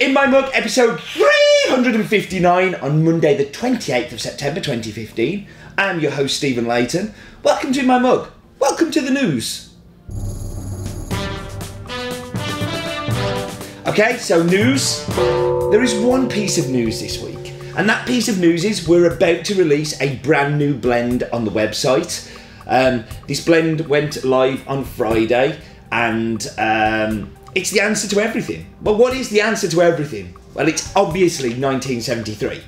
In My Mug, episode 359 on Monday the 28th of September 2015. I am your host, Stephen Layton. Welcome to In My Mug. Welcome to the news. Okay, so news. There is one piece of news this week, and that piece of news is we're about to release a brand new blend on the website. This blend went live on Friday, and it's the answer to everything. Well, what is the answer to everything? Well, it's obviously 1973.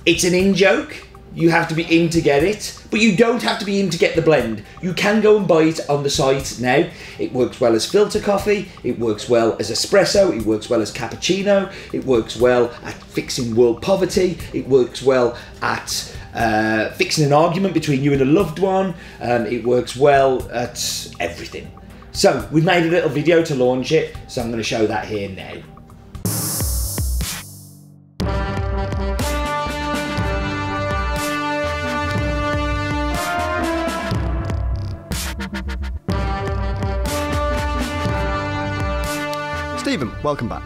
It's an in-joke. You have to be in to get it, but you don't have to be in to get the blend. You can go and buy it on the site now. It works well as filter coffee, it works well as espresso, it works well as cappuccino, it works well at fixing world poverty, it works well at fixing an argument between you and a loved one, it works well at everything. So we've made a little video to launch it, so I'm going to show that here now. Stephen, welcome back.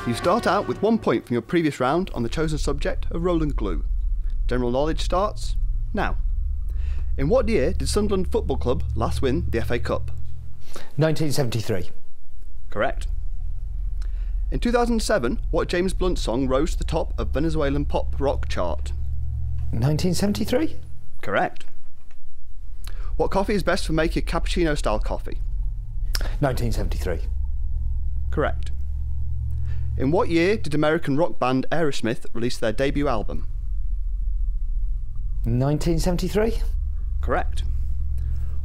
You start out with 1 point from your previous round on the chosen subject of Roland glue. General knowledge starts now. In what year did Sunderland Football Club last win the FA Cup? 1973. Correct. In 2007, what James Blunt song rose to the top of Venezuelan pop rock chart? 1973. Correct. What coffee is best for making cappuccino style coffee? 1973. Correct. In what year did American rock band Aerosmith release their debut album? 1973. Correct.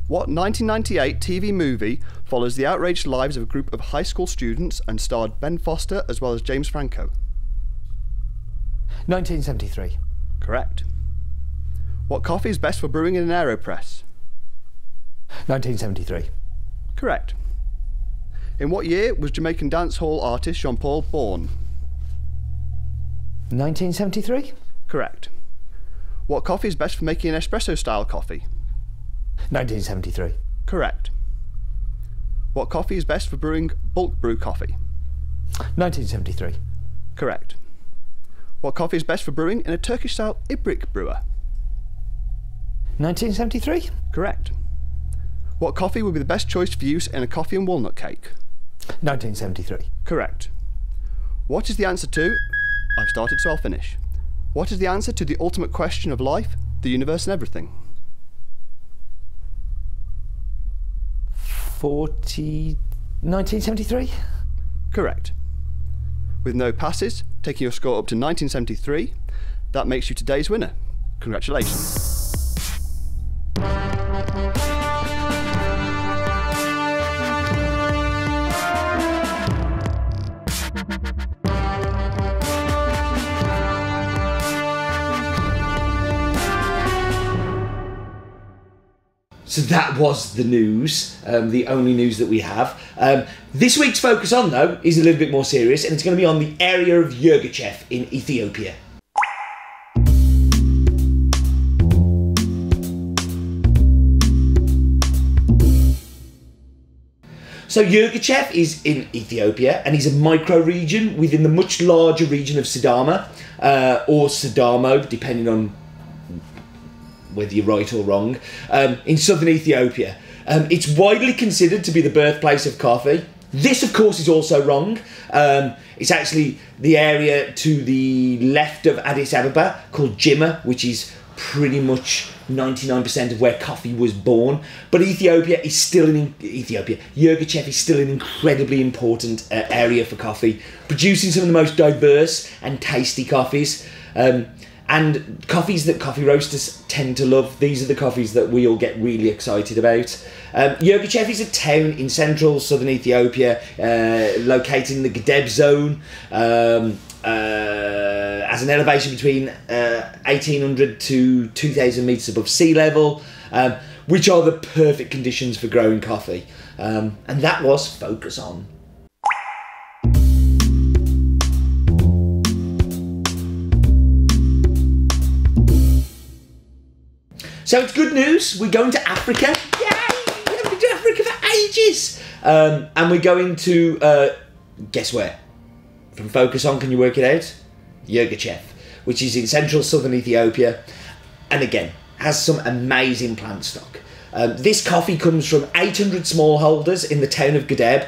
What 1998 TV movie follows the outraged lives of a group of high school students and starred Ben Foster as well as James Franco? 1973. Correct. What coffee is best for brewing in an AeroPress? 1973. Correct. In what year was Jamaican dancehall artist Jean-Paul born? 1973. Correct. What coffee is best for making an espresso style coffee? 1973. Correct. What coffee is best for brewing bulk brew coffee? 1973. Correct. What coffee is best for brewing in a Turkish style Ibrik brewer? 1973. Correct. What coffee would be the best choice for use in a coffee and walnut cake? 1973. Correct. What is the answer to... I've started, so I'll finish. What is the answer to the ultimate question of life, the universe and everything? 1973. Correct. With no passes, taking your score up to 1973, that makes you today's winner. Congratulations. So that was the news, the only news that we have. This week's Focus On, though, is a little bit more serious, and it's going to be on the area of Yirgacheffe in Ethiopia. So Yirgacheffe is in Ethiopia, and is a micro-region within the much larger region of Sidama, or Sidamo, depending on whether you're right or wrong, in southern Ethiopia. It's widely considered to be the birthplace of coffee. This, of course, is also wrong. It's actually the area to the left of Addis Ababa called Jimma, which is pretty much 99% of where coffee was born. But Yirgacheffe is still an incredibly important area for coffee, producing some of the most diverse and tasty coffees. And coffees that coffee roasters tend to love. These are the coffees that we all get really excited about. Yirgacheffe is a town in central southern Ethiopia, located in the Gedeb zone, has an elevation between 1800 to 2000 metres above sea level, which are the perfect conditions for growing coffee. And that was Focus On. So it's good news. We're going to Africa. Yay! We haven't been to Africa for ages. And we're going to Guess where? From focus on, can you work it out? Yirgacheffe, which is in central southern Ethiopia, and again has some amazing plant stock. This coffee comes from 800 smallholders in the town of Gedeb,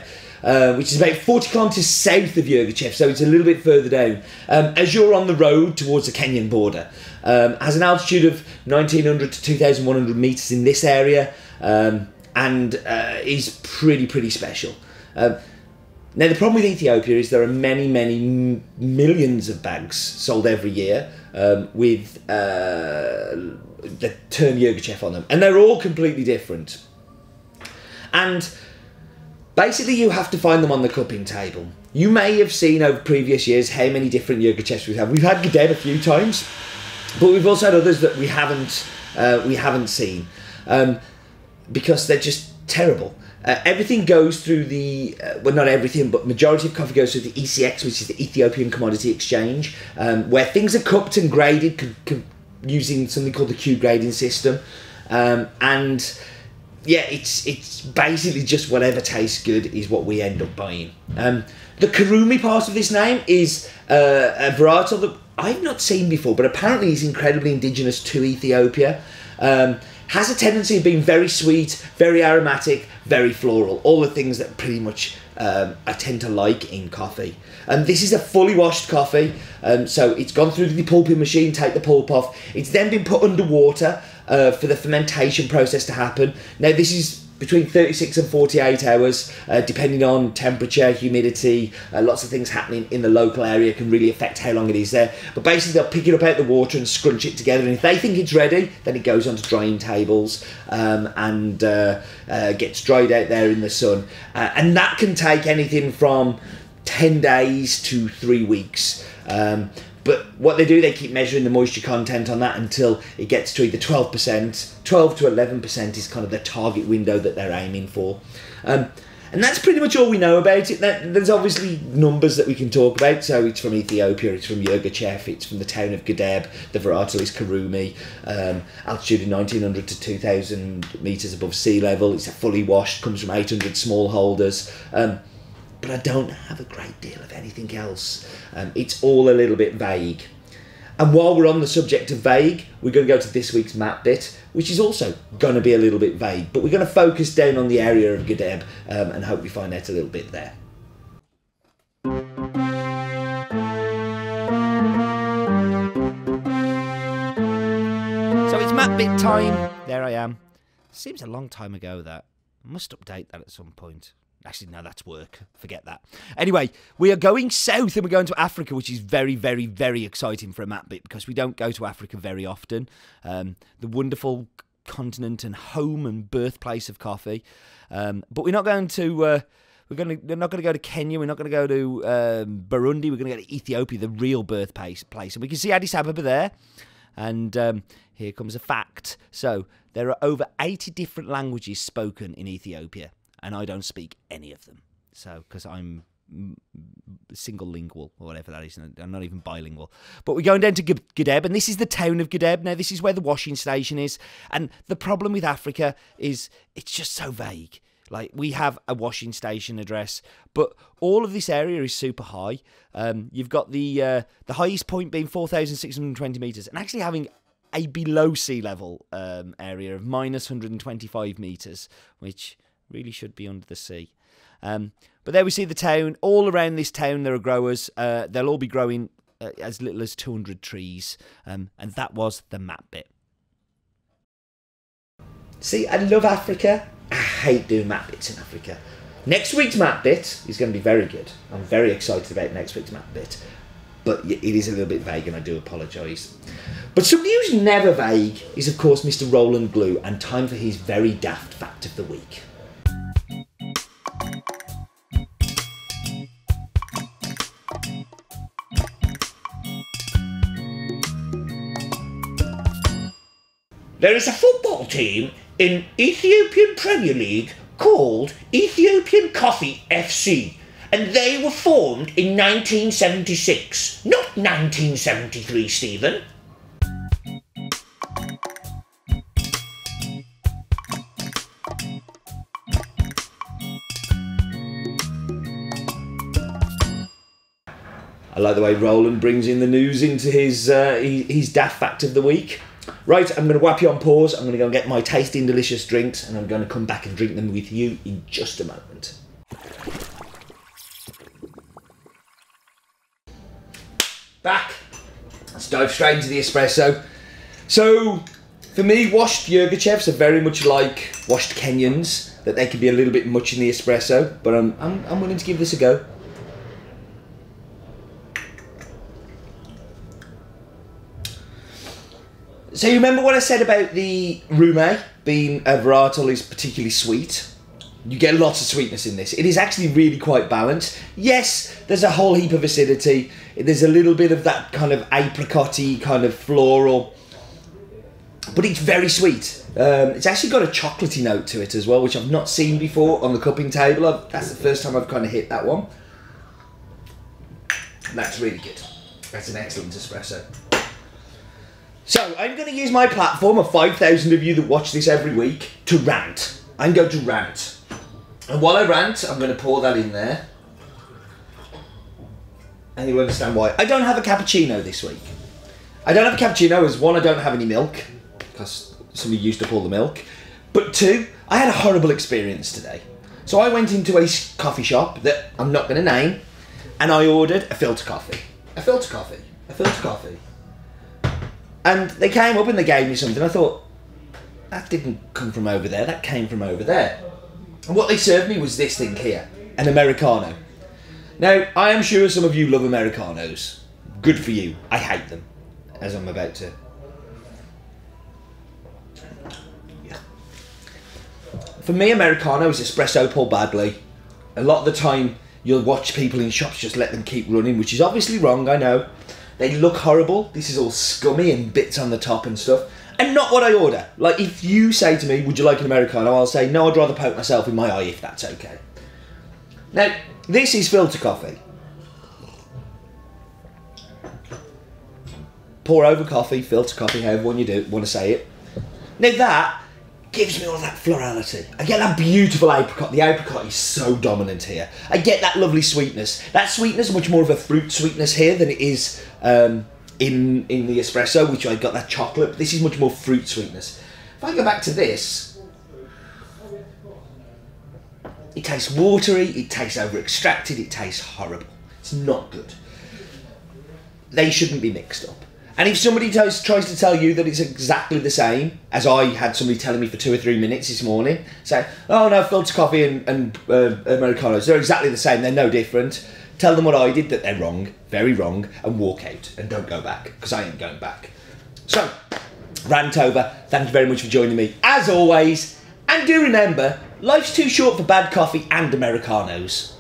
which is about 40 kilometres south of Yirgacheffe, so it's a little bit further down. As you're on the road towards the Kenyan border, has an altitude of 1900 to 2100 metres in this area, and is pretty special. Now the problem with Ethiopia is there are many millions of bags sold every year with the term Yirgacheffe on them, and they're all completely different. And basically you have to find them on the cupping table. You may have seen over previous years how many different Yirgacheffes we've had. We've had Gedeb a few times, but we've also had others that we haven't seen because they're just terrible. Everything goes through the, well, not everything, but majority of coffee goes through the ECX, which is the Ethiopian Commodity Exchange, where things are cupped and graded using something called the Q grading system. And yeah, it's basically just whatever tastes good is what we end up buying. The Kurumi part of this name is a varietal that I've not seen before, but apparently is incredibly indigenous to Ethiopia. Has a tendency of being very sweet, very aromatic, very floral, all the things that pretty much I tend to like in coffee. This is a fully washed coffee, so it's gone through the pulping machine, take the pulp off. It's then been put under water for the fermentation process to happen. Now this is between 36 and 48 hours, depending on temperature, humidity, lots of things happening in the local area can really affect how long it is there. But basically they'll pick it up out of the water and scrunch it together, and if they think it's ready, then it goes onto drying tables and gets dried out there in the sun. And that can take anything from 10 days to 3 weeks. But what they do, they keep measuring the moisture content on that until it gets to either 12%, 12 to 11% is kind of the target window that they're aiming for. And that's pretty much all we know about it. There's obviously numbers that we can talk about. So it's from Ethiopia, it's from Yirgacheffe, it's from the town of Gedeb, the varietal is Kurumi, altitude of 1900 to 2000 metres above sea level. It's a fully washed, comes from 800 smallholders. But I don't have a great deal of anything else. It's all a little bit vague. And while we're on the subject of vague, we're going to go to this week's map bit, which is also going to be a little bit vague, but we're going to focus down on the area of Gedeb and hope we find out a little bit there. So it's map bit time. There I am. Seems a long time ago that. I must update that at some point. Actually, no, that's work. Forget that. Anyway, we are going south and we're going to Africa, which is very exciting for a map bit because we don't go to Africa very often. The wonderful continent and home and birthplace of coffee. But we're not going to... we're not going to go to Kenya. We're not going to go to Burundi. We're going to go to Ethiopia, the real birthplace. And we can see Addis Ababa there. And here comes a fact. So there are over 80 different languages spoken in Ethiopia. And I don't speak any of them. So, because I'm single lingual, or whatever that is. I'm not even bilingual. But we're going down to Gedeb, and this is the town of Gedeb. Now, this is where the washing station is. And the problem with Africa is it's just so vague. Like, we have a washing station address, but all of this area is super high. You've got the highest point being 4,620 metres, and actually having a below sea level area of minus 125 metres, which really should be under the sea. But there we see the town. All around this town there are growers. They'll all be growing as little as 200 trees. And that was the map bit. See, I love Africa. I hate doing map bits in Africa. Next week's map bit is going to be very good. I'm very excited about next week's map bit. But it is a little bit vague and I do apologise. But somebody who's never vague is of course Mr. Roland Glue, and time for his very daft fact of the week. There is a football team in Ethiopian Premier League called Ethiopian Coffee FC, and they were formed in 1976, not 1973, Stephen. I like the way Roland brings in the news into his daft fact of the week. Right, I'm going to whap you on pause. I'm going to go and get my tasty and delicious drinks, and I'm going to come back and drink them with you in just a moment. Back. Let's dive straight into the espresso. So, for me, washed Yirgacheffes are very much like washed Kenyans, that they can be a little bit much in the espresso, but I'm willing to give this a go. So you remember what I said about the Rume being a varietal is particularly sweet? You get lots of sweetness in this. It is actually really quite balanced. Yes, there's a whole heap of acidity. There's a little bit of that kind of apricot-y, kind of floral, but it's very sweet. It's actually got a chocolatey note to it as well, which I've not seen before on the cupping table. That's the first time I've kind of hit that one. That's really good. That's an excellent espresso. So, I'm going to use my platform of 5,000 of you that watch this every week to rant. I'm going to rant. And while I rant, I'm going to pour that in there. And you'll understand why. I don't have a cappuccino this week. I don't have a cappuccino as one, I don't have any milk, because somebody used up all the milk. But two, I had a horrible experience today. So I went into a coffee shop that I'm not going to name, and I ordered a filter coffee. A filter coffee. A filter coffee. And they came up and they gave me something. I thought, that didn't come from over there, that came from over there. And what they served me was this thing here, an Americano. Now, I am sure some of you love Americanos. Good for you. I hate them, as I'm about to. Yeah. For me, Americano is espresso poured badly. A lot of the time, you'll watch people in shops just let them keep running, which is obviously wrong, I know. They look horrible. This is all scummy and bits on the top and stuff. And not what I order. Like, if you say to me, would you like an Americano? I'll say, no, I'd rather poke myself in my eye if that's okay. Now, this is filter coffee. Pour over coffee, filter coffee, however one you want to say it. Now that gives me all that florality. I get that beautiful apricot. The apricot is so dominant here. I get that lovely sweetness. That sweetness is much more of a fruit sweetness here than it is in the espresso, which I got that chocolate. This is much more fruit sweetness. If I go back to this, it tastes watery, it tastes over extracted, it tastes horrible. It's not good. They shouldn't be mixed up. And if somebody tries to tell you that it's exactly the same, as I had somebody telling me for 2 or 3 minutes this morning, say, oh no, filter coffee and Americanos, they're exactly the same, they're no different. Tell them what I did, that they're wrong, very wrong, and walk out and don't go back, because I ain't going back. So, rant over. Thank you very much for joining me, as always. And do remember, life's too short for bad coffee and Americanos.